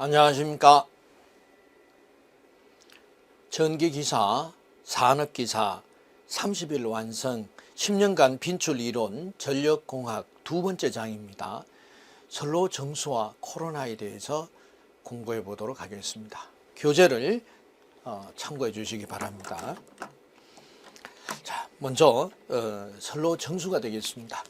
안녕하십니까. 전기기사, 산업기사, 30일 완성, 10년간 빈출이론, 전력공학 두 번째 장입니다. 선로 정수와 코로나에 대해서 공부해 보도록 하겠습니다. 교재를 참고해 주시기 바랍니다. 자, 먼저 선로 정수가 되겠습니다.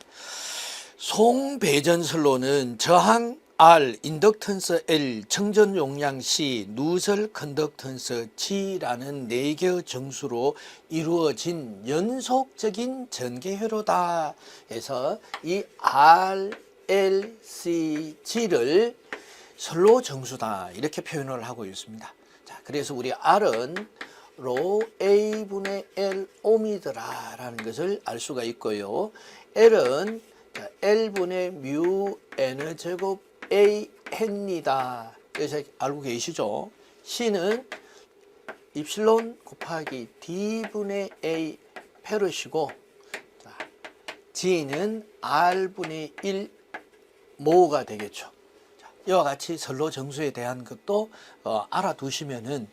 송배전선로는 저항 R, 인덕턴스 L, 청전 용량 C, 누설 컨덕턴스 G라는 4개의 정수로 이루어진 연속적인 전개회로다 해서 이 R, L, C, G를 선로 정수다 이렇게 표현을 하고 있습니다. 자, 그래서 우리 R은 로 A분의 L 오미드라 라는 것을 알 수가 있고요. L은 L분의 뮤 N 제곱 A 해니다. 그래서 알고 계시죠? C는 입실론 곱하기 D분의 A 페르시고, G는 R분의 1 모가 되겠죠. 자, 이와 같이 선로 정수에 대한 것도 알아두시면은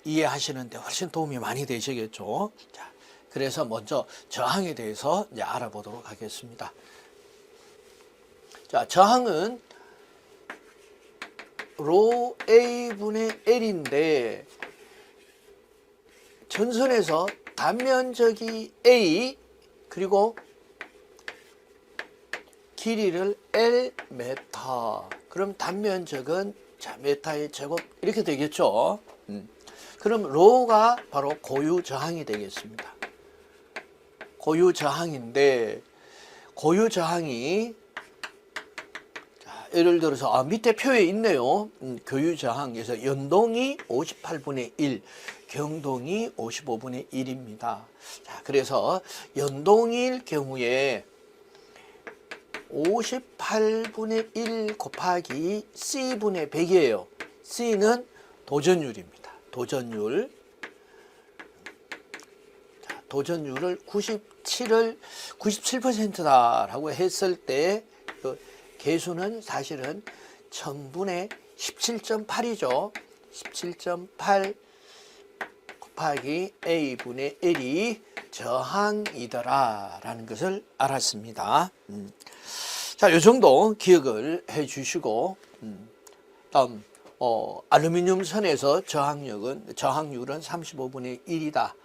이해하시는데 훨씬 도움이 많이 되시겠죠. 자, 그래서 먼저 저항에 대해서 이제 알아보도록 하겠습니다. 자, 저항은 로 A분의 L인데 전선에서 단면적이 A 그리고 길이를 L 메타. 그럼 단면적은 자 메타의 제곱 이렇게 되겠죠. 그럼 로가 바로 고유 저항이 되겠습니다. 고유 저항인데 고유 저항이 예를 들어서 밑에 표에 있네요. 교유 저항에서 연동이 58분의 1, 경동이 55분의 1입니다. 자, 그래서 연동일 경우에 58분의 1 곱하기 C분의 100이에요. C는 도전율입니다. 도전율. 자, 도전율을 97%다라고 했을 때 개수는 사실은 1000분의 17.8이죠. 17.8 곱하기 A분의 L이 저항이더라 라는 것을 알았습니다. 자, 이 정도 기억을 해 주시고, 다음, 알루미늄 선에서 저항률은 35분의 1이다.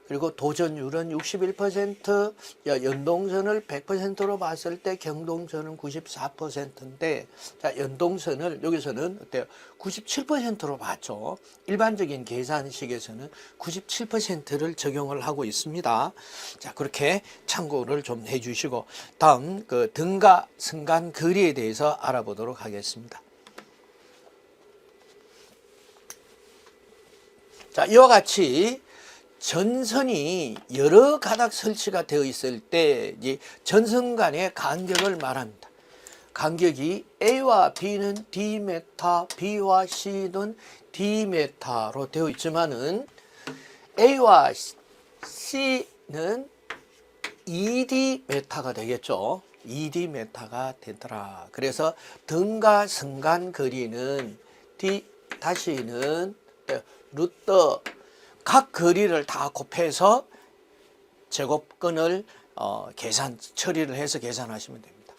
그리고 도전율은 61%, 연동선을 100%로 봤을 때 경동선은 94%인데, 자, 연동선을 여기서는 어때요? 97%로 봤죠. 일반적인 계산식에서는 97%를 적용을 하고 있습니다. 자, 그렇게 참고를 좀 해주시고, 다음 그 등가 승간 거리에 대해서 알아보도록 하겠습니다. 자, 이와 같이 전선이 여러 가닥 설치가 되어 있을 때 전선 간의 간격을 말합니다. 간격이 A와 B는 D메타, B와 C는 D메타로 되어 있지만은 A와 C는 ED메타가 되겠죠. ED메타가 되더라. 그래서 등가 승간 거리는 D 다시는 루트 각 거리를 다 곱해서 제곱근을 처리를 해서 계산하시면 됩니다.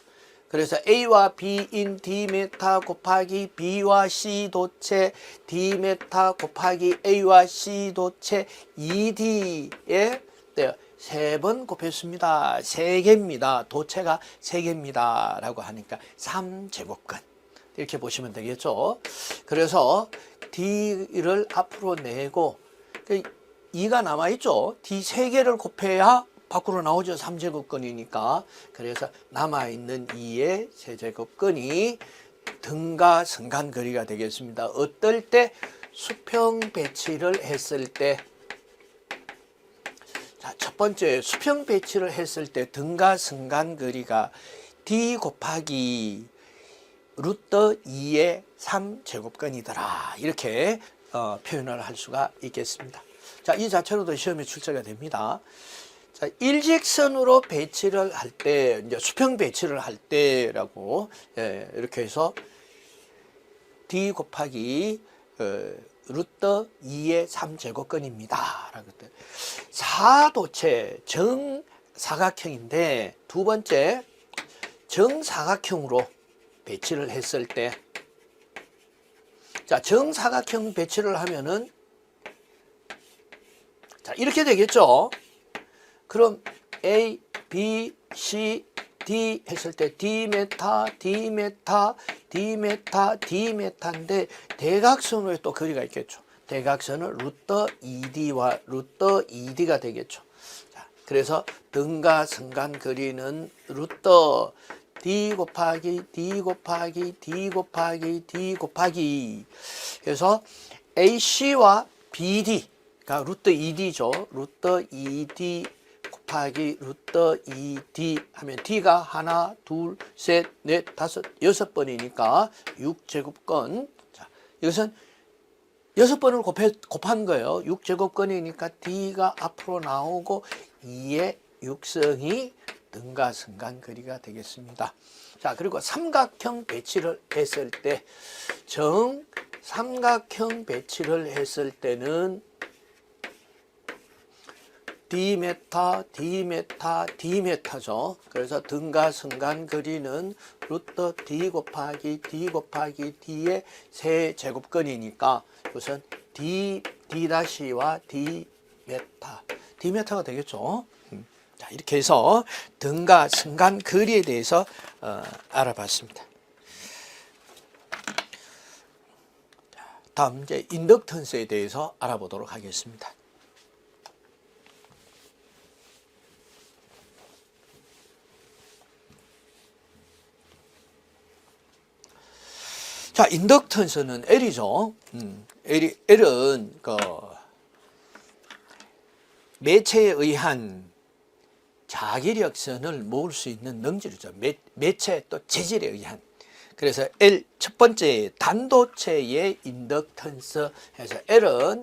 그래서 A와 B인 D메타 곱하기 B와 C 도체 D메타 곱하기 A와 C 도체 ED에 3번 곱했습니다. 3개입니다. 도체가 3개입니다. 라고 하니까 3제곱근. 이렇게 보시면 되겠죠. 그래서 D를 앞으로 내고 2가 남아있죠. D 3개를 곱해야 밖으로 나오죠. 3제곱근이니까. 그래서 남아있는 2의 세제곱근이 등가 승간 거리가 되겠습니다. 어떨 때? 수평 배치를 했을 때. 자, 첫 번째 수평 배치를 했을 때 등가 승간 거리가 D 곱하기 루트 2의 3제곱근이더라. 이렇게 표현을 할 수가 있겠습니다. 자, 이 자체로도 시험에 출제가 됩니다. 자, 일직선으로 배치를 할 때, 이제 수평 배치를 할 때라고, 이렇게 해서 D 곱하기 루트 2의 3제곱근입니다. 라고 했더니 사도체 정사각형인데 두 번째 정사각형으로 배치를 했을 때, 자, 정사각형 배치를 하면은 자, 이렇게 되겠죠. 그럼 A, B, C, D 했을 때 D메타, D메타, D메타, D메타인데 대각선으로 또 거리가 있겠죠. 대각선은 루트 2D와 루트 2D가 되겠죠. 자, 그래서 등가 성간 거리는 루트 D 곱하기 D 곱하기 D 곱하기 D 곱하기, 그래서 AC와 BD가 루트 2D죠. 루트 2D 곱하기 루트 2D 하면 D가 하나, 둘, 셋, 넷, 다섯, 6번이니까 6제곱건. 자, 이것은 6번을 곱한 거예요. 6제곱건이니까 D가 앞으로 나오고 2의 육성이 등가 성간 거리가 되겠습니다. 자, 그리고 삼각형 배치를 했을 때, 정삼각형 배치를 했을 때는 D메타, D메타, D메타죠. 그래서 등가 성간 거리는 루트 D 곱하기 D 곱하기 D의 세제곱근이니까 우선 D, D''와 D메타, D메타가 되겠죠. 자, 이렇게 해서 등가 성간 거리에 대해서 알아봤습니다. 다음 이제 인덕턴스에 대해서 알아보도록 하겠습니다. 자, 인덕턴스는 L이죠. L은 그 매체에 의한 자기력선을 모을 수 있는 능질이죠. 매체 또 재질에 의한. 그래서 L 첫 번째 단도체의 인덕턴스 해서 L은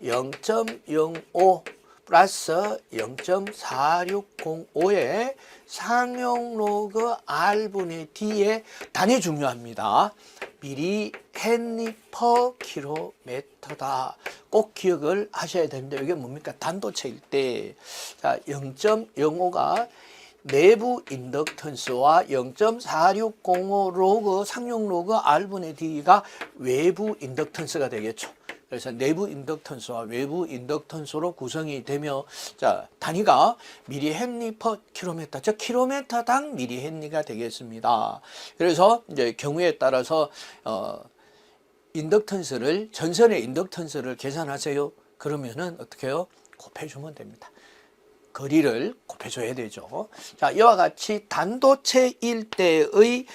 0.05 플러스 0.4605의 상용 로그 R분의 D의 단위 중요합니다. 미리 헨리 퍼 킬로미터다. 꼭 기억을 하셔야 되는데 이게 뭡니까? 단도체일 때. 자, 0.05가 내부 인덕턴스와 0.4605 로그 상용 로그 R분의 D가 외부 인덕턴스가 되겠죠. 그래서 내부 인덕턴스와 외부 인덕턴스로 구성이 되며, 자, 단위가 미리 헨리 퍼 킬로미터, 즉 킬로미터당 미리 헨리가 되겠습니다. 그래서 이제 경우에 따라서 인덕턴스를, 전선의 인덕턴스를 계산하세요. 그러면은 어떻게 해요? 곱해주면 됩니다. 거리를 곱해줘야 되죠. 자, 이와 같이 단도체일 때의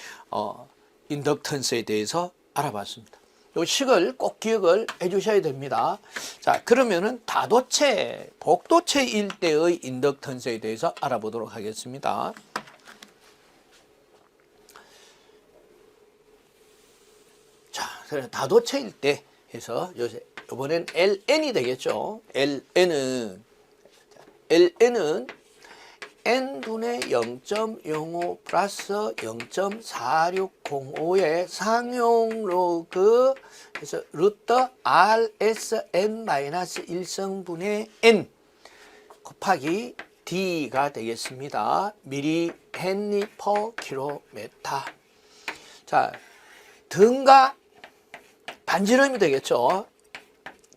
인덕턴스에 대해서 알아봤습니다. 이 식을 꼭 기억을 해 주셔야 됩니다. 자, 그러면은 다도체, 복도체일 때의 인덕턴스에 대해서 알아보도록 하겠습니다. 자, 그래서 다도체일 때 해서 이번엔 LN이 되겠죠. LN은 N분의 0.05 플러스 0.4605의 상용 로그 그래서 루트 RSN-1성분의 N 곱하기 D가 되겠습니다. 미리 헨리 퍼 킬로미터. 자, 등가 반지름이 되겠죠.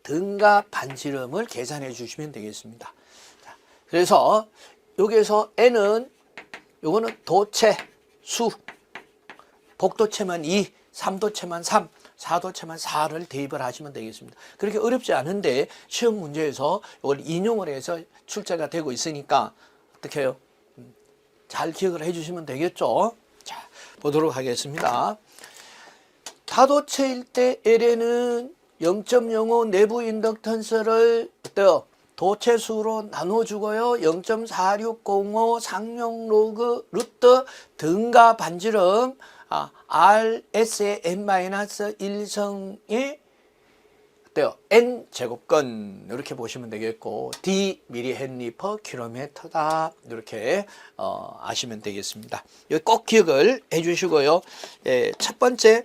등가 반지름을 계산해 주시면 되겠습니다. 자, 그래서 여기에서 N은 요거는 도체 수, 복도체만 2, 3도체만 3, 4도체만 4를 대입을 하시면 되겠습니다. 그렇게 어렵지 않은데 시험 문제에서 이걸 인용을 해서 출제가 되고 있으니까 어떻게 해요? 잘 기억을 해주시면 되겠죠. 자, 보도록 하겠습니다. 다도체일 때 L에는 0.05 내부 인덕턴스를 어때요? 도체수로 나눠주고요. 0.4605 상용 로그 루트 등가 반지름 RS의 n-1성의 어때요? n 제곱건 이렇게 보시면 되겠고 D 미리 헨리 퍼 킬로미터다 이렇게 아시면 되겠습니다. 이거 꼭 기억을 해주시고요. 첫 번째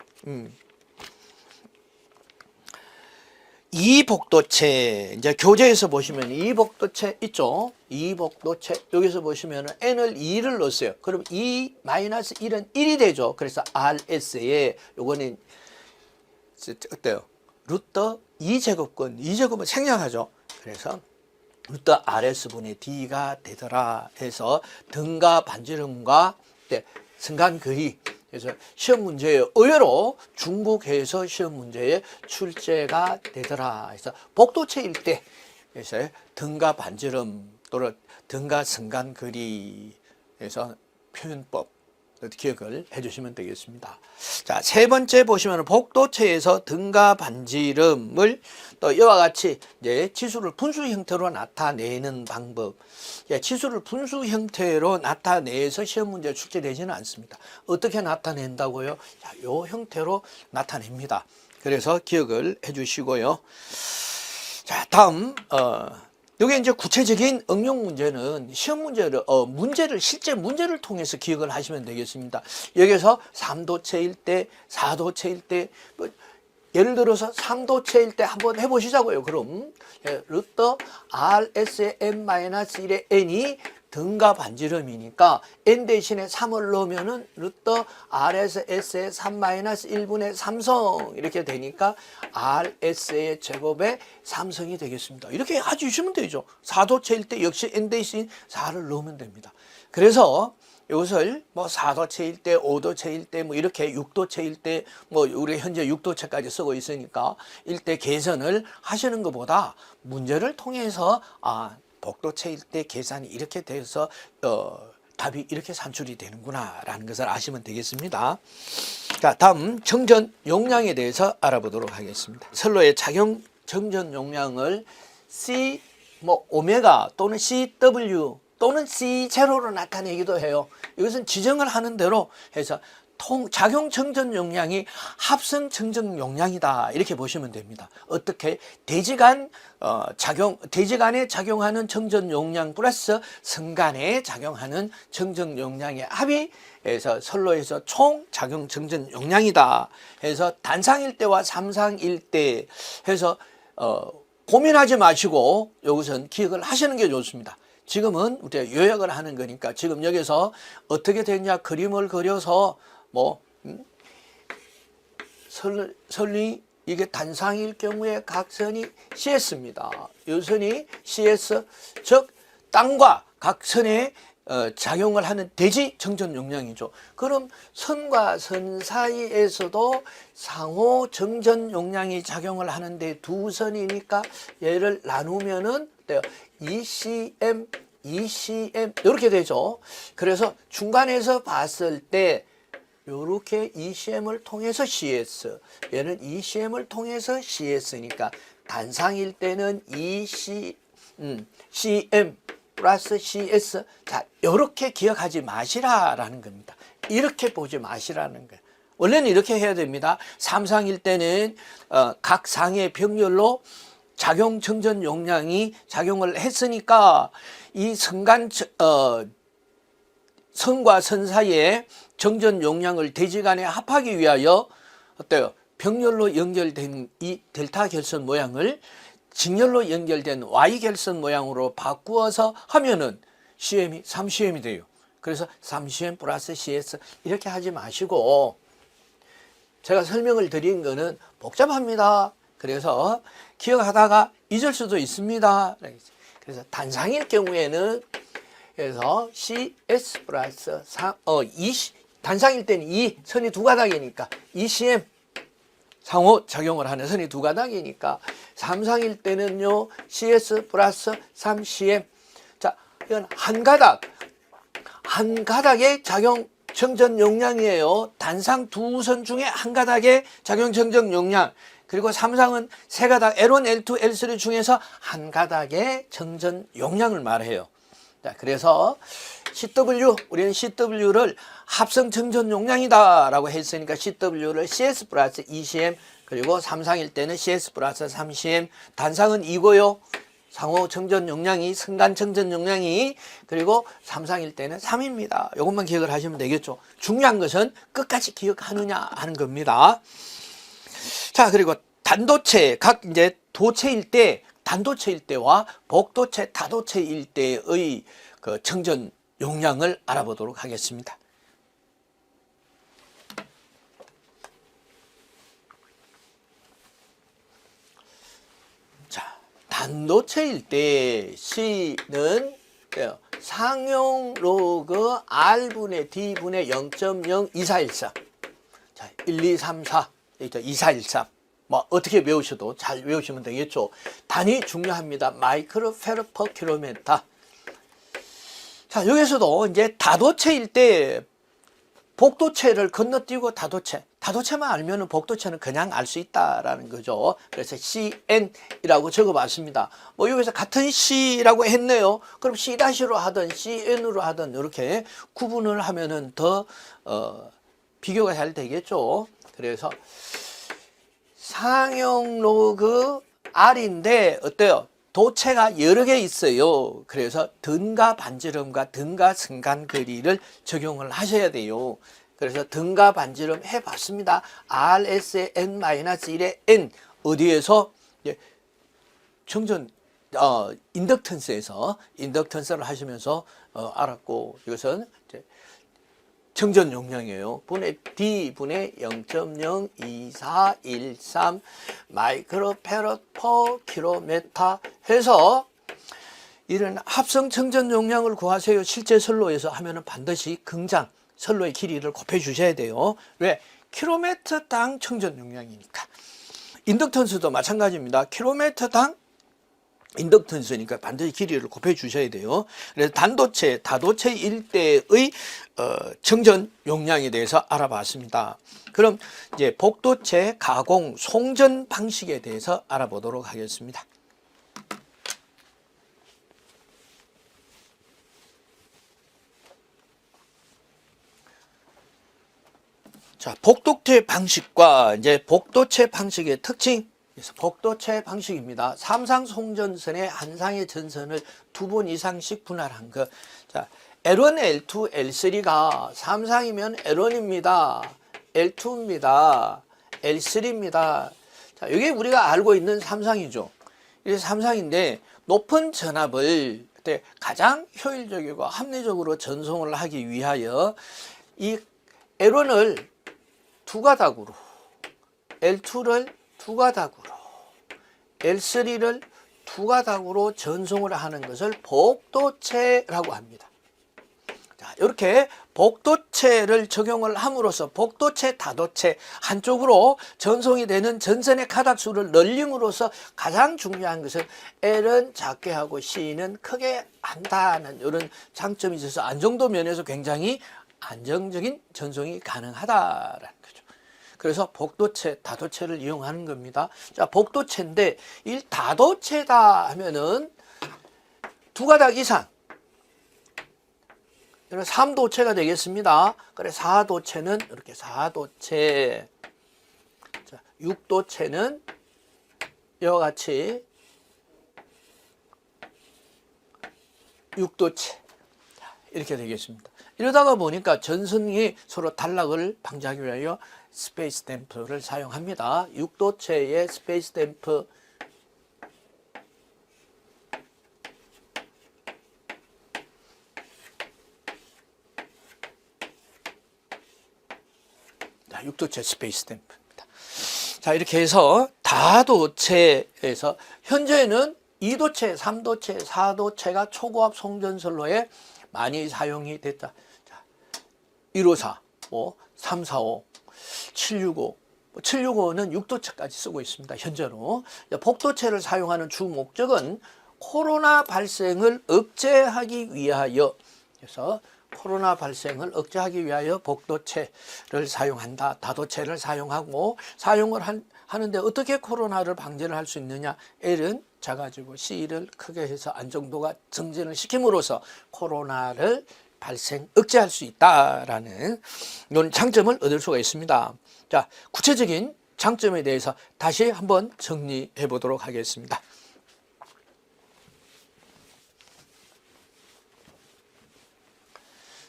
이복도체, 이제 교재에서 보시면 이복도체 있죠? 이복도체, 여기서 보시면 n을 2를 넣었어요. 그럼 2-1은 1이 되죠. 그래서 RS에 요거는 어때요? 루트 2제곱근, 2제곱은 생략하죠. 그래서 루트 RS분의 D가 되더라 해서 등가 반지름과 승간거리. 그래서 시험 문제에 의외로 중복해서 시험 문제에 출제가 되더라. 그래서 복도체일 때 그래서 등가 반지름 또는 등가 승간거리에서 표현법 기억을 해주시면 되겠습니다. 자, 세 번째 보시면 복도체에서 등가 반지름을 또 이와 같이 이제 치수를 분수 형태로 나타내는 방법. 치수를 분수 형태로 나타내서 시험 문제 출제되지는 않습니다. 어떻게 나타낸다고요? 자, 요 형태로 나타냅니다. 그래서 기억을 해주시고요. 자, 다음 여기 이제 구체적인 응용 문제는 시험 문제를 실제 문제를 통해서 기억을 하시면 되겠습니다. 여기서 3도체일 때, 4도체일 때, 예를 들어서 3도체일 때 한번 해보시자고요. 그럼 루트 RS의 n-1의 n이 등가 반지름이니까 n 대신에 3을 넣으면은 루트 RS의 3-1분의 3성 이렇게 되니까 RS의 제곱에 3성이 되겠습니다. 이렇게 해주시면 되죠. 4도체일 때 역시 n 대신 4를 넣으면 됩니다. 그래서 이것을 뭐 4도체일 때, 5도체일 때, 뭐 이렇게 6도체일 때, 뭐 우리 현재 6도체까지 쓰고 있으니까 일대 계산을 하시는 것보다 문제를 통해서 복도체일 때 계산이 이렇게 돼서 답이 이렇게 산출이 되는구나 라는 것을 아시면 되겠습니다. 자, 다음 정전 용량에 대해서 알아보도록 하겠습니다. 선로의 작용 정전 용량을 C 오메가 또는 CW 또는 C0로 나타내기도 해요. 이것은 지정을 하는 대로 해서 작용 정전 용량이 합성 정전 용량이다 이렇게 보시면 됩니다. 어떻게 대지간에 작용하는 정전 용량 플러스 선간에 작용하는 정전 용량의 합이 해서 선로에서 총 작용 정전 용량이다 해서 단상일 때와 삼상일 때 해서 고민하지 마시고 여기서는 기억을 하시는 게 좋습니다. 지금은 우리가 요약을 하는 거니까 지금 여기서 어떻게 되냐 그림을 그려서 선이 이게 단상일 경우에 각선이 CS입니다. 이 선이 CS 즉 땅과 각선에 작용을 하는 대지 정전 용량이죠. 그럼 선과 선 사이에서도 상호 정전 용량이 작용을 하는데 두 선이니까 얘를 나누면은 ECM 이렇게 되죠. 그래서 중간에서 봤을 때 요렇게 ECM을 통해서 CS, 얘는 ECM을 통해서 CS니까 단상일 때는 CM 플러스 CS. 자, 요렇게 기억하지 마시라라는 겁니다. 이렇게 보지 마시라는 거예요. 원래는 이렇게 해야 됩니다. 삼상일 때는 각 상의 병렬로 작용 정전 용량이 작용을 했으니까 이 선과 선 사이에 정전 용량을 대지간에 합하기 위하여 어때요? 병렬로 연결된 이 델타 결선 모양을 직렬로 연결된 Y 결선 모양으로 바꾸어서 하면은 CM이 3CM이 돼요. 그래서 3CM 플러스 CS 이렇게 하지 마시고 제가 설명을 드린 거는 복잡합니다. 그래서 기억하다가 잊을 수도 있습니다. 그래서 단상일 경우에는 그래서 CS 플러스 단상일 때는 선이 두 가닥이니까 ECM 상호 작용을 하는 선이 두 가닥이니까 삼상일 때는요 CS 플러스 3CM. 자, 이건 한 가닥의 작용 정전 용량이에요. 단상 두 선 중에 한 가닥의 작용 정전 용량. 그리고 삼상은 세 가닥 L1, L2, L3 중에서 한 가닥의 정전 용량을 말해요. 자, 그래서 CW, 우리는 CW를 합성 정전 용량이다 라고 했으니까 CW를 CS 플러스 2CM 그리고 삼상일 때는 CS 플러스 3CM. 단상은 이고요. 상호 정전 용량이 승간 정전 용량이 그리고 삼상일 때는 3입니다. 이것만 기억을 하시면 되겠죠. 중요한 것은 끝까지 기억하느냐 하는 겁니다. 자, 그리고 단도체 각 이제 도체일 때, 단도체일 때와 복도체, 다도체일 때의 그 청전 용량을 알아보도록 하겠습니다. 자, 단도체일 때 C는 상용 로그 R분의 D분의 0.02413. 자, 1, 2, 3, 4. 2413. 뭐 어떻게 외우셔도 잘 외우시면 되겠죠. 단위 중요합니다. 마이크로 페럿 퍼 킬로미터. 자, 여기서도 이제 다도체일 때 복도체를 건너뛰고 다도체만 알면은 복도체는 그냥 알 수 있다라는 거죠. 그래서 CN이라고 적어봤습니다. 뭐 여기서 같은 C라고 했네요. 그럼 C-로 하든 CN으로 하든 이렇게 구분을 하면은 더 비교가 잘 되겠죠. 그래서 상용 로그 R인데 어때요? 도체가 여러 개 있어요. 그래서 등가 반지름과 등가 승간 거리를 적용을 하셔야 돼요. 그래서 등가 반지름 해봤습니다. RS의 N-1의 N 어디에서 청전 인덕턴스를 하시면서 알았고, 이것은 이제 청전 용량이에요. 분의 D분의 0.02413 마이크로 페럿 퍼 킬로미터 해서 이런 합성 청전 용량을 구하세요. 실제 선로에서 하면은 반드시 긍장 선로의 길이를 곱해 주셔야 돼요. 왜? 킬로미터당 청전 용량이니까. 인덕턴스도 마찬가지입니다. 킬로미터당 인덕턴스니까 반드시 길이를 곱해 주셔야 돼요. 그래서 단도체, 다도체 일대의 청전 용량에 대해서 알아봤습니다. 그럼 이제 복도체 가공 송전 방식에 대해서 알아보도록 하겠습니다. 자, 복도체 방식과 이제 복도체 방식의 특징. 그래서 복도체 방식입니다. 삼상 송전선의 한 상의 전선을 2번 이상씩 분할한 것. 자, L1, L2, L3가 3상이면 L1입니다. L2입니다. L3입니다. 자, 이게 우리가 알고 있는 3상이죠. 이게 3상인데 높은 전압을 그때 가장 효율적이고 합리적으로 전송을 하기 위하여 이 L1을 두 가닥으로, L2를 두 가닥으로, L3를 두 가닥으로 전송을 하는 것을 복도체라고 합니다. 자, 이렇게 복도체를 적용을 함으로써 복도체, 다도체 한쪽으로 전송이 되는 전선의 가닥수를 늘림으로써 가장 중요한 것은 L은 작게 하고 C는 크게 한다는 이런 장점이 있어서 안정도 면에서 굉장히 안정적인 전송이 가능하다라는 거죠. 그래서 복도체, 다도체를 이용하는 겁니다. 자, 복도체인데 이 다도체다 하면은 두 가닥 이상, 이런 3도체가 되겠습니다. 그래 4도체는 이렇게 4도체, 자, 6도체는 이와 같이 6도체 이렇게 되겠습니다. 이러다가 보니까 전선이 서로 단락을 방지하기 위하여 스페이스 댐프를 사용합니다. 6도체의 스페이스 댐프, 자, 6도체 스페이스 댐프입니다. 자, 이렇게 해서 다도체에서 현재는 2도체, 3도체, 4도체가 초고압 송전선로에 많이 사용이 됐다. 자, 154, 뭐 345, 765, 765는 6도체까지 쓰고 있습니다. 현재로. 복도체를 사용하는 주 목적은 코로나 발생을 억제하기 위하여, 그래서 코로나 발생을 억제하기 위하여 복도체를 사용한다. 다도체를 사용하고, 사용을 하는데 어떻게 코로나를 방지를 할 수 있느냐. L은 작아지고 C를 크게 해서 안정도가 증진을 시킴으로써 코로나를 발생 억제할 수 있다라는 이런 장점을 얻을 수가 있습니다. 자, 구체적인 장점에 대해서 다시 한번 정리해 보도록 하겠습니다.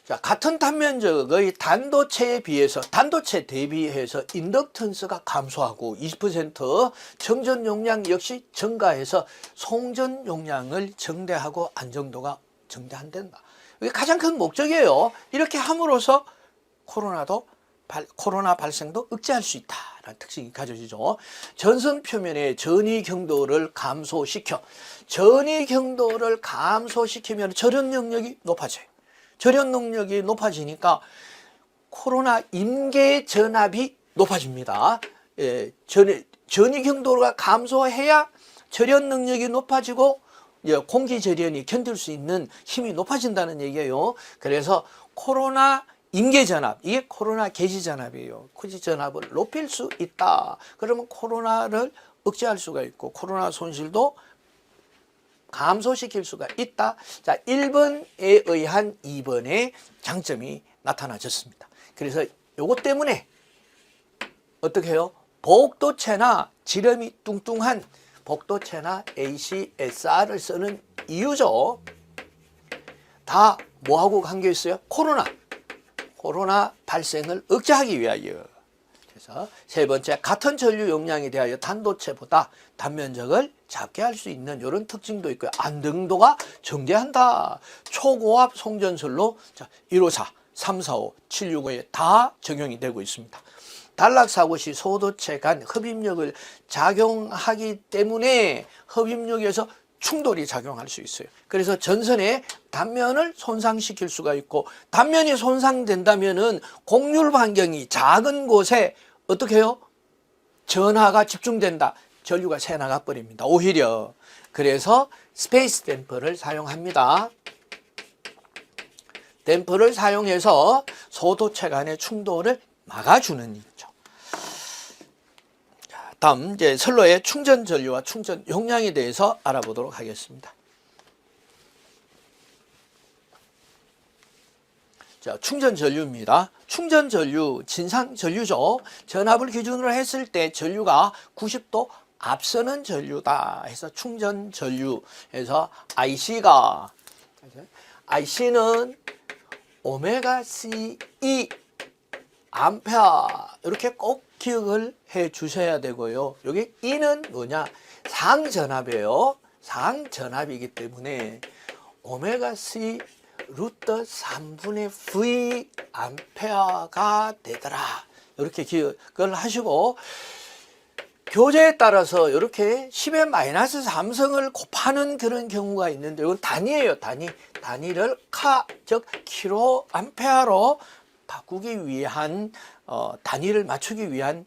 자, 자, 같은 단면적의 단도체에 비해서, 단도체 대비해서 인덕턴스가 감소하고 20%, 정전 용량 역시 증가해서 송전 용량을 정대하고 안정도가 정대한다. 이게 가장 큰 목적이에요. 이렇게 함으로써 코로나 발생도 억제할 수 있다라는 특징이 가져지죠. 전선 표면의 전이 경도를 감소시켜, 전이 경도를 감소시키면 절연 능력이 높아져요. 절연 능력이 높아지니까 코로나 임계 전압이 높아집니다. 예, 전이 경도가 감소해야 절연 능력이 높아지고 공기 절연이 견딜 수 있는 힘이 높아진다는 얘기예요. 그래서 코로나 임계 전압, 이게 코로나 개시 전압이에요. 개시 전압을 높일 수 있다. 그러면 코로나를 억제할 수가 있고 코로나 손실도 감소시킬 수가 있다. 자, 1번에 의한 2번의 장점이 나타나졌습니다. 그래서 요것 때문에 어떻게 해요? 복도체나 지름이 뚱뚱한 복도체나 ACSR을 쓰는 이유죠. 다 뭐하고 관계 있어요? 코로나 발생을 억제하기 위하여. 그래서 세 번째, 같은 전류 용량에 대하여 단도체보다 단면적을 작게 할 수 있는 이런 특징도 있고요. 안정도가 정제한다. 초고압 송전설로 154, 345, 765에 다 적용이 되고 있습니다. 단락사고 시 소도체 간 흡입력을 작용하기 때문에 흡입력에서 충돌이 작용할 수 있어요. 그래서 전선의 단면을 손상시킬 수가 있고, 단면이 손상된다면은 곡률 반경이 작은 곳에 어떻게 해요? 전하가 집중된다. 전류가 새나가 버립니다. 오히려. 그래서 스페이스 댐퍼를 사용합니다. 댐퍼를 사용해서 소도체 간의 충돌을 막아주는 일이죠. 다음 이제 선로의 충전 전류와 충전 용량에 대해서 알아보도록 하겠습니다. 자, 충전 전류입니다. 충전 전류, 진상 전류죠. 전압을 기준으로 했을 때 전류가 90도 앞서는 전류다 해서 충전 전류에서 IC는 오메가 C2 암페어 이렇게 꼭 기억을 해 주셔야 되고요. 여기 E는 뭐냐? 상전압이에요. 상전압이기 때문에 오메가 C 루트 3분의 V 암페어가 되더라. 이렇게 기억을 하시고, 교재에 따라서 이렇게 10의 마이너스 3성을 곱하는 그런 경우가 있는데, 이건 단위예요. 단위를 즉 킬로 암페어로 바꾸기 위한 단위를 맞추기 위한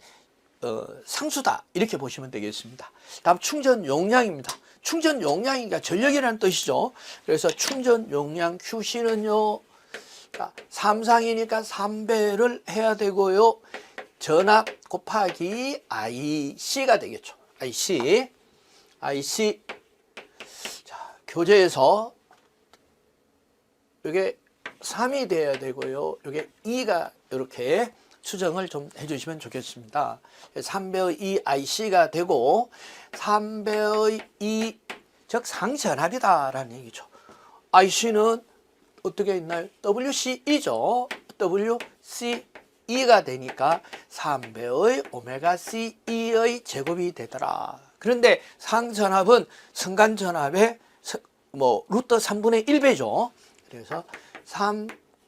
상수다. 이렇게 보시면 되겠습니다. 다음 충전 용량입니다. 충전 용량이니까 전력이라는 뜻이죠. 그래서 충전 용량 QC는요, 3상이니까 3배를 해야 되고요. 전압 곱하기 IC가 되겠죠. IC. 자, 교재에서 이게 3이 돼야 되고요. 이게 2가 이렇게 수정을 좀 해주시면 좋겠습니다. 3배의 2 IC가 되고, 3배의 2, 즉 상전압이다라는 얘기죠. IC는 어떻게 있나요? WCE죠. WCE가 되니까 3배의 오메가 CE의 제곱이 되더라. 그런데 상전압은 성간전압의 루트 3분의 1배죠. 그래서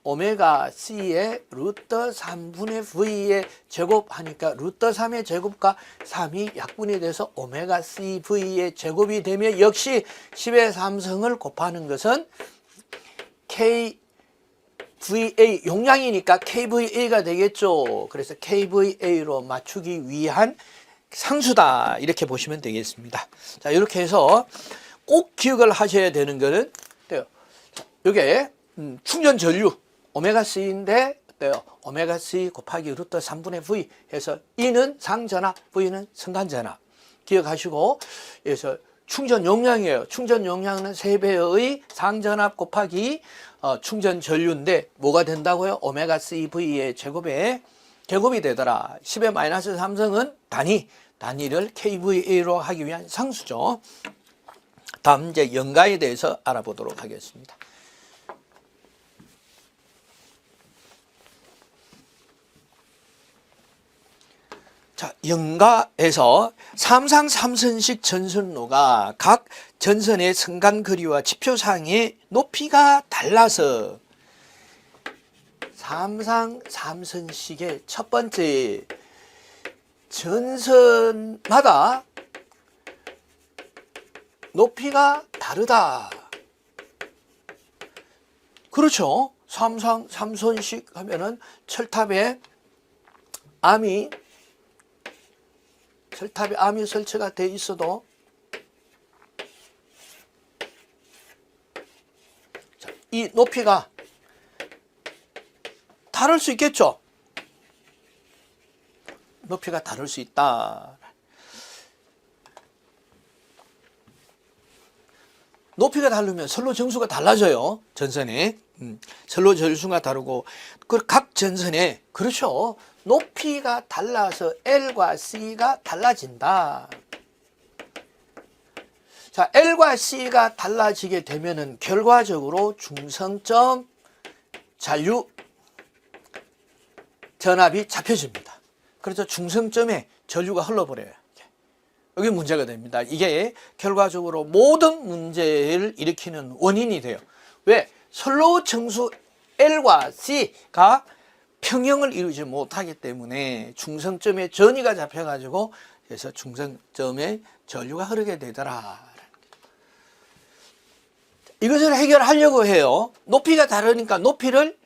오메가 C의 루트 3분의 V의 제곱하니까 루트 3의 제곱과 3이 약분이 돼서 오메가 CV의 제곱이 되면 역시 10의 3성을 곱하는 것은 KVA 용량이니까 KVA가 되겠죠. 그래서 KVA로 맞추기 위한 상수다. 이렇게 보시면 되겠습니다. 자, 이렇게 해서 꼭 기억을 하셔야 되는 거는 이게 충전 전류 오메가-C인데 어때요? 오메가-C 곱하기 루트 3분의 V 해서 E는 상전압, V는 성간전압 기억하시고, 그래서 충전 용량이에요. 충전 용량은 3배의 상전압 곱하기 충전 전류인데 뭐가 된다고요? 오메가-C V의 제곱이 되더라. 10의 마이너스 3성은 단위를 KVA로 하기 위한 상수죠. 다음 이제 연가에 대해서 알아보도록 하겠습니다. 자, 연가에서 삼상삼선식 전선로가 각 전선의 선간거리와 지표상의 높이가 달라서 삼상삼선식의 첫 번째 전선마다 높이가 다르다. 그렇죠. 삼상삼선식 하면은 철탑에 암이 설치가 돼 있어도 이 높이가 다를 수 있겠죠. 높이가 다를 수 있다. 높이가 다르면 선로 정수가 달라져요. 전선에. 선로 정수가 다르고 각 전선에 그렇죠. 높이가 달라서 L과 C가 달라진다. 자, L과 C가 달라지게 되면은 결과적으로 중성점 잔류 전압이 잡혀집니다. 그래서 중성점에 전류가 흘러버려요. 이게 문제가 됩니다. 이게 결과적으로 모든 문제를 일으키는 원인이 돼요. 왜? 선로 정수 L과 C가 평형을 이루지 못하기 때문에 중성점에 전이가 잡혀가지고 그래서 중성점에 전류가 흐르게 되더라. 이것을 해결하려고 해요. 높이가 다르니까 높이를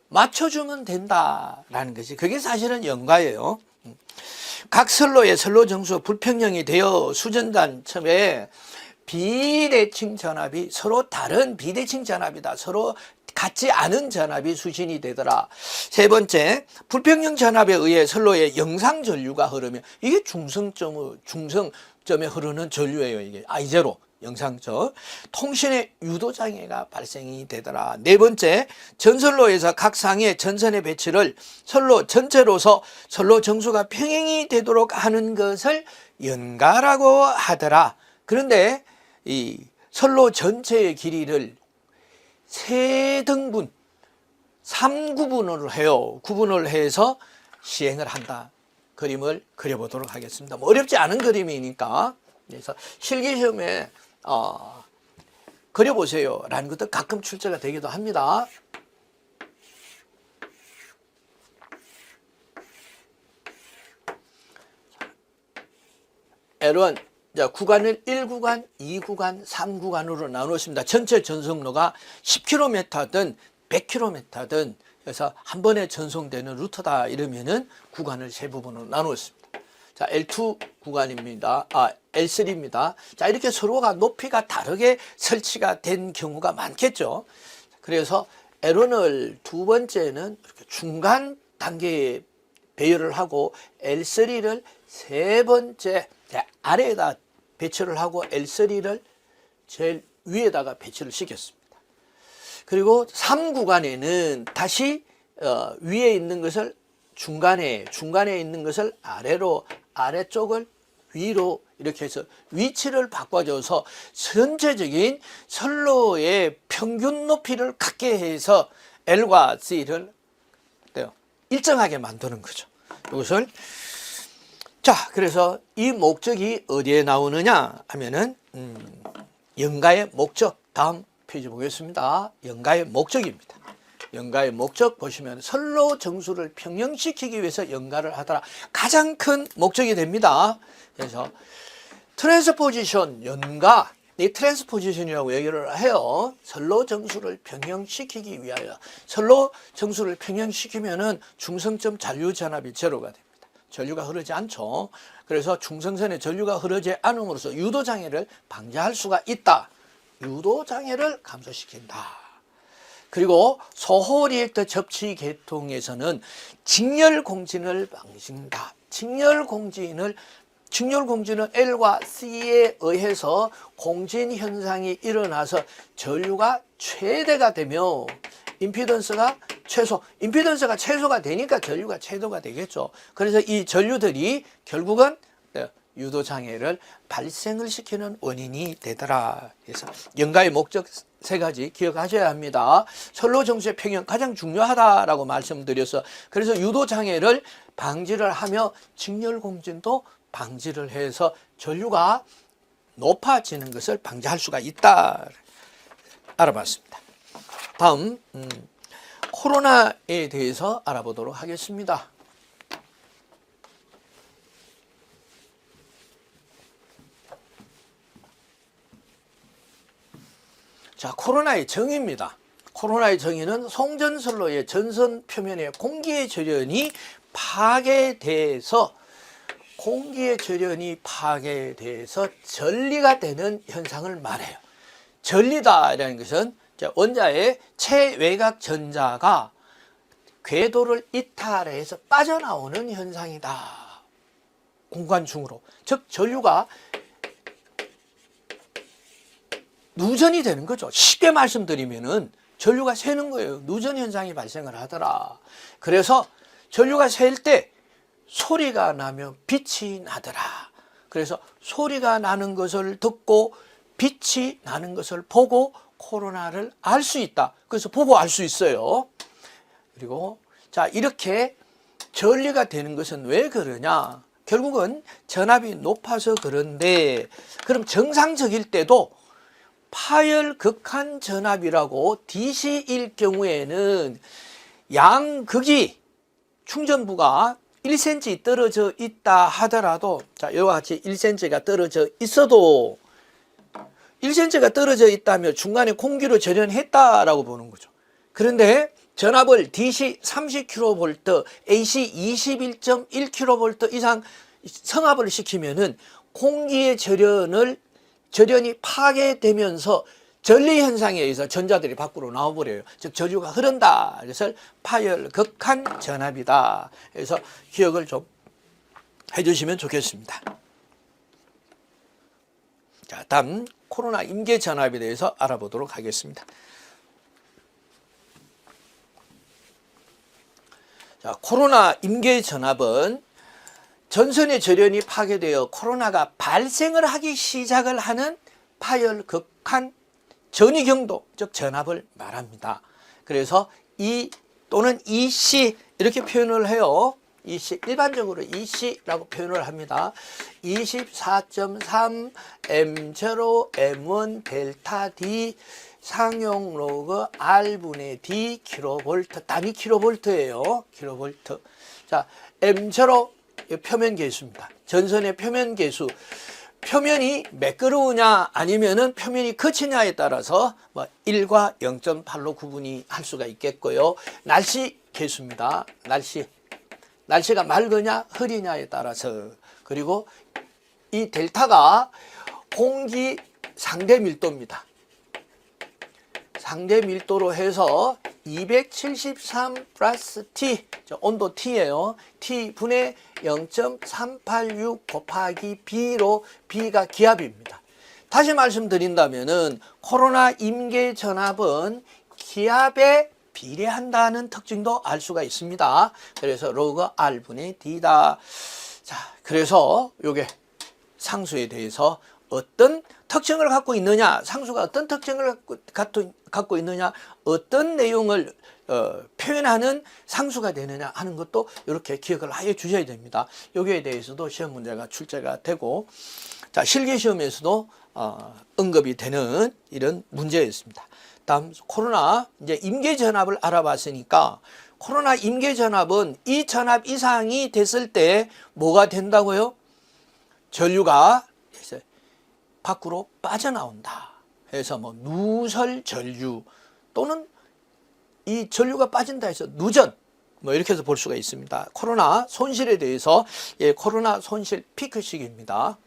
맞춰주면 된다라는 것이 그게 사실은 연가예요. 각 선로의 선로 정수 불평형이 되어 수전단 첨에 비대칭 전압이 서로 다른 비대칭 전압이다. 서로 같지 않은 전압이 수신이 되더라. 세 번째, 불평형 전압에 의해 선로에 영상 전류가 흐르면 이게 중성점에 흐르는 전류예요. 이게 I0 영상적 통신의 유도 장애가 발생이 되더라. 네 번째, 전선로에서 각 상의 전선의 배치를 선로 전체로서 선로 정수가 평행이 되도록 하는 것을 연가라고 하더라. 그런데 이 선로 전체의 길이를 세 등분, 3구분을 해요. 구분을 해서 시행을 한다. 그림을 그려보도록 하겠습니다. 뭐 어렵지 않은 그림이니까. 그래서 실기시험에 그려보세요 라는 것도 가끔 출제가 되기도 합니다. L1 구간을 1구간, 2구간, 3구간으로 나누었습니다. 전체 전송로가 10km든 100km든 그래서 한 번에 전송되는 루트다 이러면은 구간을 세 부분으로 나누었습니다. 자, L2 구간입니다. L3입니다. 자, 이렇게 서로가 높이가 다르게 설치가 된 경우가 많겠죠. 그래서 L1을 두 번째는 이렇게 중간 단계에 배열을 하고 L3를 세 번째 아래에다 배치를 하고 L3를 제일 위에다가 배치를 시켰습니다. 그리고 3구간에는 다시 위에 있는 것을 중간에 있는 것을 아래로, 아래쪽을 위로 이렇게 해서 위치를 바꿔줘서 전체적인 선로의 평균 높이를 갖게 해서 L과 C를 일정하게 만드는 거죠. 이것을 자, 그래서 이 목적이 어디에 나오느냐 하면은 연가의 목적, 다음 페이지 보겠습니다. 연가의 목적입니다. 연가의 목적 보시면 선로 정수를 평형시키기 위해서 연가를 하더라. 가장 큰 목적이 됩니다. 그래서 트랜스포지션, 연가, 이 트랜스포지션이라고 얘기를 해요. 선로 정수를 평형시키기 위하여. 선로 정수를 평형시키면은 중성점 잔류 전압이 제로가 됩니다. 전류가 흐르지 않죠. 그래서 중성선에 전류가 흐르지 않음으로써 유도장애를 방지할 수가 있다. 유도장애를 감소시킨다. 그리고 소호리액터 접치 계통에서는 직렬공진을 방지한다. 직렬공진은 L과 C에 의해서 공진 현상이 일어나서 전류가 최대가 되며 임피던스가 최소가 되니까 전류가 최소가 되겠죠. 그래서 이 전류들이 결국은 유도장애를 발생을 시키는 원인이 되더라. 그래서 연가의 목적 세 가지 기억하셔야 합니다. 선로 정수의 평형 가장 중요하다라고 말씀드려서 그래서 유도 장애를 방지를 하며 직렬공진도 방지를 해서 전류가 높아지는 것을 방지할 수가 있다 알아봤습니다. 다음 코로나에 대해서 알아보도록 하겠습니다. 자, 코로나의 정의입니다. 코로나의 정의는 송전선로의 전선 표면의 공기의 절연이 파괴돼서 전리가 되는 현상을 말해요. 전리다라는 것은 원자의 최외곽 전자가 궤도를 이탈해서 빠져나오는 현상이다. 공간 중으로. 즉 전류가 누전이 되는 거죠. 쉽게 말씀드리면은 전류가 새는 거예요. 누전 현상이 발생을 하더라. 그래서 전류가 셀 때 소리가 나면 빛이 나더라. 그래서 소리가 나는 것을 듣고 빛이 나는 것을 보고 코로나를 알 수 있다. 그래서 보고 알 수 있어요. 그리고 자, 이렇게 전리가 되는 것은 왜 그러냐? 결국은 전압이 높아서 그런데 그럼 정상적일 때도 파열 극한 전압이라고 DC일 경우에는 양극이 충전부가 1cm 떨어져 있다 하더라도 자, 이와 같이 1cm가 떨어져 있어도 1cm가 떨어져 있다면 중간에 공기로 절연했다라고 보는 거죠. 그런데 전압을 DC 30kV, AC 21.1kV 이상 성압을 시키면은 공기의 절연이 파괴되면서 전리 현상에 의해서 전자들이 밖으로 나와버려요. 즉 전류가 흐른다. 그래서 파열 극한 전압이다. 그래서 기억을 좀 해주시면 좋겠습니다. 자, 다음 코로나 임계 전압에 대해서 알아보도록 하겠습니다. 자, 코로나 임계 전압은 전선의 절연이 파괴되어 코로나가 발생을 하기 시작을 하는 파열 극한 전이 경도, 즉 전압을 말합니다. 그래서 E 또는 EC 이렇게 표현을 해요. EC, 일반적으로 EC라고 표현을 합니다. 24.3 M0 M1 델타 D 상용 로그 R분의 D 킬로볼트, 단위 킬로볼트예요. 킬로볼트. 자, M0 표면 계수입니다. 전선의 표면 계수. 표면이 매끄러우냐 아니면은 표면이 거치냐에 따라서 뭐 1과 0.8로 구분이 할 수가 있겠고요. 날씨 계수입니다. 날씨가 맑으냐 흐리냐에 따라서. 그리고 이 델타가 공기 상대 밀도입니다. 상대 밀도로 해서 273 플러스 T, 온도 T예요. T 분의 0.386 곱하기 B로 B가 기압입니다. 다시 말씀드린다면은 코로나 임계 전압은 기압에 비례한다는 특징도 알 수가 있습니다. 그래서 로그 R분의 D다. 자, 그래서 요게 상수에 대해서 어떤 특징을 갖고 있느냐, 상수가 어떤 특징을 갖고 있느냐, 어떤 내용을 표현하는 상수가 되느냐 하는 것도 이렇게 기억을 하여 주셔야 됩니다. 여기에 대해서도 시험 문제가 출제가 되고, 자, 실기시험에서도 언급이 되는 이런 문제였습니다. 다음 코로나 이제 임계 전압을 알아봤으니까 코로나 임계 전압은 이 전압 이상이 됐을 때 뭐가 된다고요? 전류가 밖으로 빠져나온다. 그래서 뭐 누설 전류 또는 이 전류가 빠진다 해서 누전 뭐 이렇게 해서 볼 수가 있습니다. 코로나 손실에 대해서 코로나 손실 피크 시기입니다.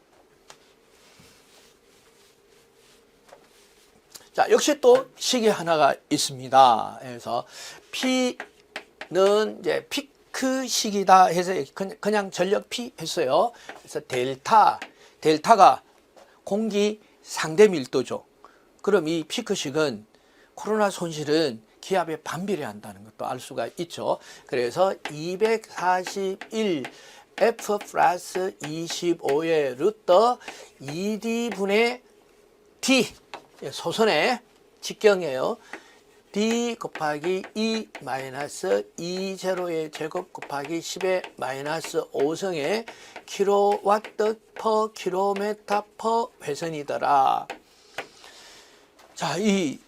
자, 역시 또 시기 하나가 있습니다. 그래서 P는 이제 피크 시기다 해서 그냥 전력 P 했어요. 그래서 델타가 공기 상대 밀도죠. 그럼 이 피크식은 코로나 손실은 기압에 반비례한다는 것도 알 수가 있죠. 그래서 241 F 플러스 25의 루트 2D 분의 D 소선의 직경이에요. D 곱하기 E 마이너스 2제로의 제곱 곱하기 10의 마이너스 5승의 킬로와트 퍼 킬로미터 퍼 회선이더라. 자, 이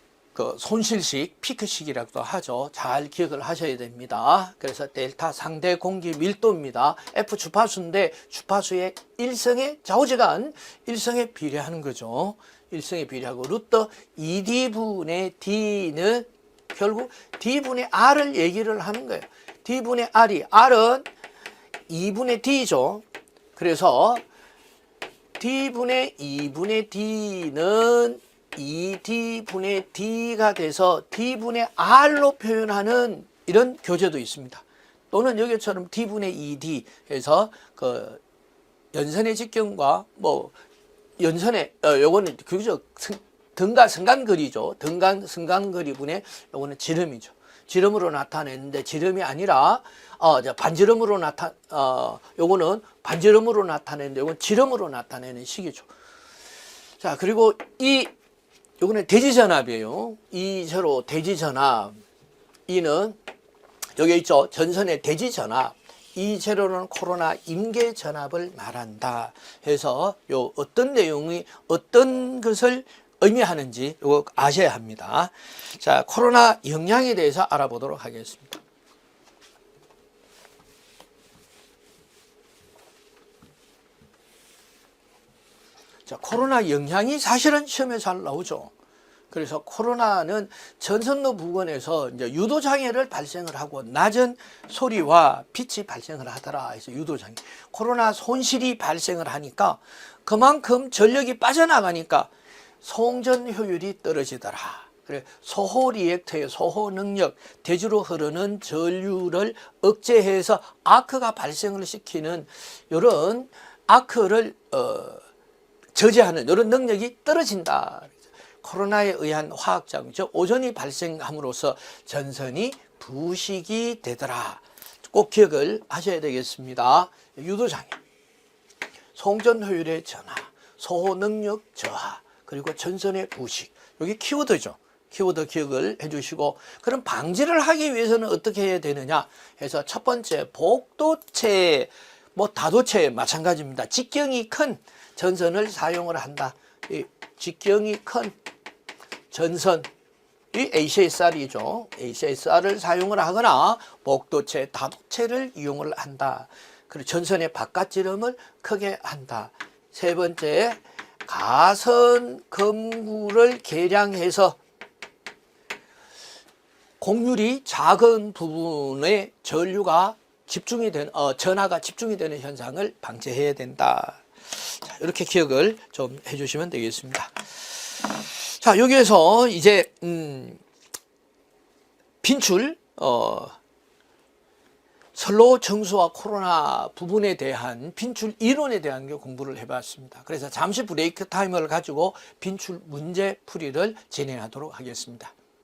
손실식, 피크식이라고도 하죠. 잘 기억을 하셔야 됩니다. 그래서 델타 상대 공기 밀도입니다. F 주파수인데 주파수의 일성의 좌우지간, 일성에 비례하는 거죠. 일성에 비례하고 루트 2D분의 D는 결국 D분의 R을 얘기를 하는 거예요. D분의 R은 2분의 D죠. 그래서 D분의 2분의 D는 2D분의 D가 돼서 D분의 R로 표현하는 이런 교재도 있습니다. 또는 여기처럼 D분의 2D 해서 그 연선의 직경과 뭐 연선의 요거는 그죠. 등가 승간거리죠. 등간 승간거리 분의 요거는 지름이죠. 지름으로 나타내는데 지름이 아니라 반지름으로 요거는 반지름으로 나타내는데 요건 지름으로 나타내는 식이죠. 자, 그리고 요거는 대지전압이에요. 이제로 대지전압. 이는 여기 있죠. 전선의 대지전압. 이제로는 코로나 임계전압을 말한다. 해서 요 어떤 내용이 어떤 것을 의미하는지 요거 아셔야 합니다. 자, 코로나 영향에 대해서 알아보도록 하겠습니다. 자, 코로나 영향이 사실은 시험에 잘 나오죠. 그래서 코로나는 전선로 부근에서 이제 유도장애를 발생을 하고 낮은 소리와 빛이 발생을 하더라. 해서 유도장애. 코로나 손실이 발생을 하니까 그만큼 전력이 빠져나가니까 송전 효율이 떨어지더라. 그래, 소호 리액터의 소호 능력, 대주로 흐르는 전류를 억제해서 아크가 발생을 시키는 이런 아크를 저지하는 이런 능력이 떨어진다. 코로나에 의한 화학작용, 즉 오존이 발생함으로써 전선이 부식이 되더라. 꼭 기억을 하셔야 되겠습니다. 유도장애, 송전 효율의 전화, 소호 능력 저하, 그리고 전선의 부식. 여기 키워드죠. 키워드 기억을 해주시고, 그럼 방지를 하기 위해서는 어떻게 해야 되느냐 해서 첫 번째, 복도체, 다도체 마찬가지입니다. 직경이 큰 전선을 사용을 한다. 이 직경이 큰 전선, 이 ACSR이죠. ACSR을 사용을 하거나 복도체, 다도체를 이용을 한다. 그리고 전선의 바깥지름을 크게 한다. 세 번째, 가선 검구를 개량해서 공률이 작은 부분에 전류가 전하가 집중이 되는 현상을 방지해야 된다. 자, 이렇게 기억을 좀 해주시면 되겠습니다. 자, 여기에서 이제 빈출, 선로 정수와 코로나 부분에 대한 빈출 이론에 대한 공부를 해봤습니다. 그래서 잠시 브레이크 타임을 가지고 빈출 문제 풀이를 진행하도록 하겠습니다.